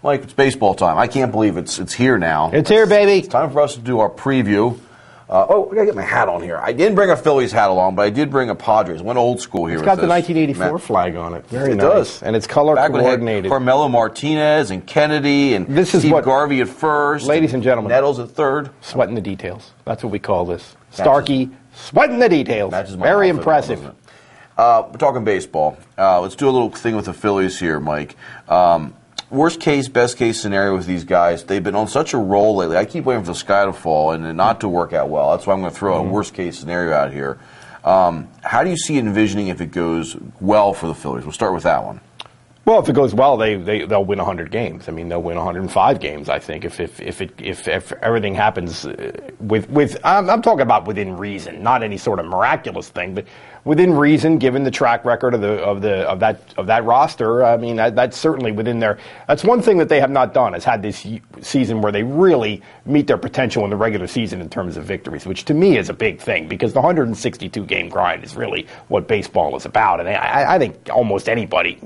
Mike, it's baseball time. I can't believe it's here now. It's here, baby. It's time for us to do our preview. I got to get my hat on here. I didn't bring a Phillies hat along, but I did bring a Padres. Went old school here. It's got the 1984 flag on it. Very nice. It does. And it's color coordinated. Carmelo Martinez and Kennedy and Steve Garvey at first. Ladies and gentlemen. Nettles at third. Sweating the details. That's what we call this. Starkey, sweating the details. Very impressive. We're talking baseball. Let's do a little thing with the Phillies here, Mike. Worst case, best case scenario with these guys, they've been on such a roll lately. I keep waiting for the sky to fall and not to work out well. That's why I'm going to throw a worst case scenario out here. How do you see envisioning if it goes well for the Phillies? We'll start with that one. Well, if it goes well, they'll win 100 games. I mean, they'll win 105 games. I think if everything happens with I'm talking about within reason, not any sort of miraculous thing, but within reason, given the track record of that roster. I mean, that's certainly within their. That's one thing that they have not done, is had this season where they really meet their potential in the regular season in terms of victories, which to me is a big thing, because the 162 game grind is really what baseball is about, and I think almost anybody.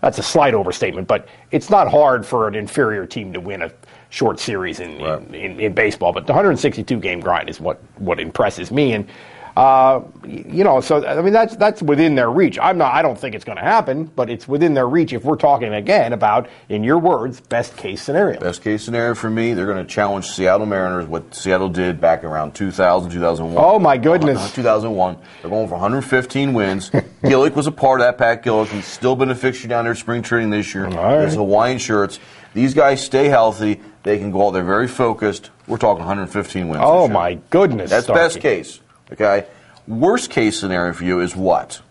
That's a slight overstatement, but it's not hard for an inferior team to win a short series in baseball. But the 162 game grind is what impresses me, and so I mean that's within their reach. I don't think it's going to happen, but it's within their reach if we're talking again about, in your words, best case scenario. Best case scenario for me, they're going to challenge Seattle Mariners, what Seattle did back around 2000, 2001. Oh my goodness. 2001. They're going for 115 wins. Gillick was a part of that. Pat Gillick. He's still been a fixture down there spring training this year. There's Hawaiian shirts. These guys stay healthy. They can go out there very focused. We're talking 115 wins. Oh my goodness. That's Starkey. best case. Okay. Worst case scenario for you is what?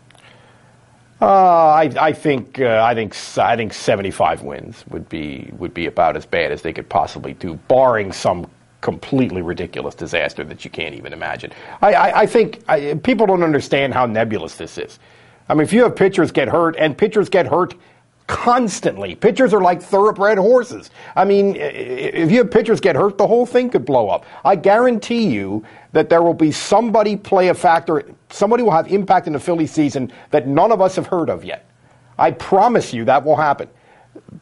I think 75 wins would be about as bad as they could possibly do, barring some completely ridiculous disaster that you can't even imagine. I think people don't understand how nebulous this is. I mean, if you have pitchers get hurt, and pitchers get hurt constantly. Pitchers are like thoroughbred horses. I mean, if you have pitchers get hurt, the whole thing could blow up. I guarantee you that there will be somebody play a factor, somebody will have impact in the Phillies season that none of us have heard of yet. I promise you that will happen.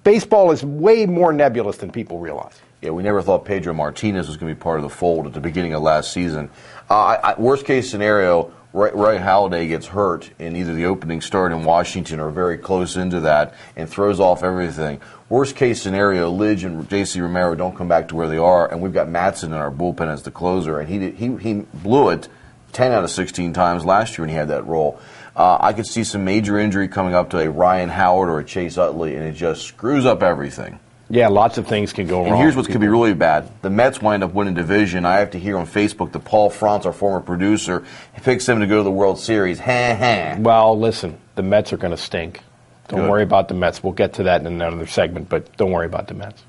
Baseball is way more nebulous than people realize. Yeah, we never thought Pedro Martinez was going to be part of the fold at the beginning of last season. Worst case scenario, Ray Halladay gets hurt in either the opening start in Washington or very close into that and throws off everything. Worst case scenario, Lidge and J.C. Romero don't come back to where they are, and we've got Matson in our bullpen as the closer, and he blew it 10 out of 16 times last year when he had that role. I could see some major injury coming up to a Ryan Howard or a Chase Utley, and it just screws up everything. Yeah, lots of things can go wrong. And here's what could be really bad. The Mets wind up winning division. I have to hear on Facebook that Paul Franz, our former producer, picks them to go to the World Series. Well, listen, the Mets are going to stink. Don't worry about the Mets. We'll get to that in another segment, but don't worry about the Mets.